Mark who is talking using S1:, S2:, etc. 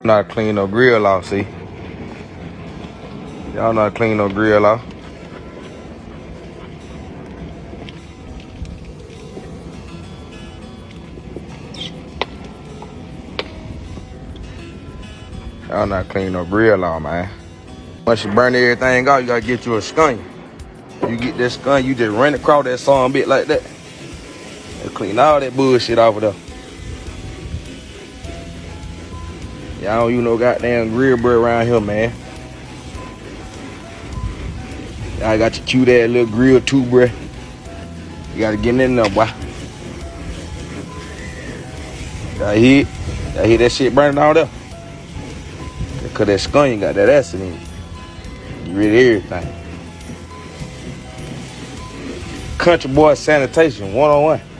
S1: Know how to clean no grill off, see? Y'all know how to clean no grill off. Y'all know how to clean no grill off, man. Once you burn everything out, you gotta get you a skunk. You get that skunk, you just run across that saw bit like that. And clean all that bullshit off of there. Y'all don't use no goddamn grill bro around here, man. Y'all got your cute ass little grill too, bruh. You gotta get in there, boy. Y'all hear that shit burning out there? Cause that skunk got that acid in it. You ready everything. Country boy sanitation 101.